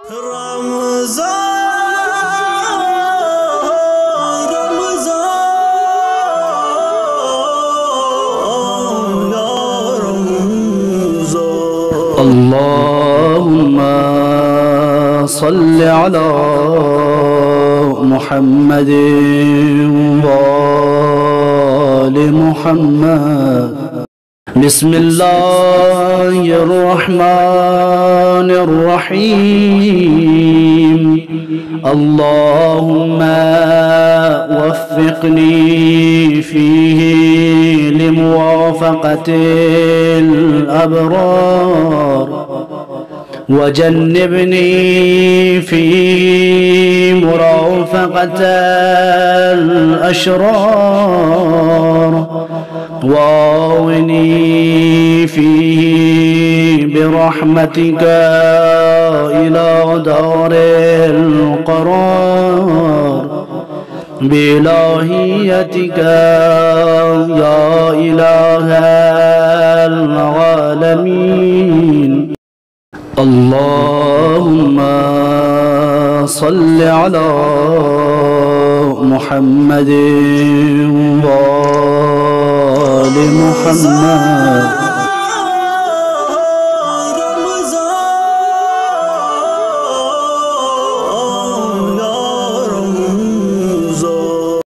اللهم صل على محمد وآل محمد. بسم الله الرحمن الرحيم. اللهم وفقني فيه لموافقة الأبرار، وجنبني فيه مرافقة الأشرار، وآوني فيه برحمتك إلى دار القرار، بإلهيتك يا إله العالمين. اللهم صل على محمد وآل محمد.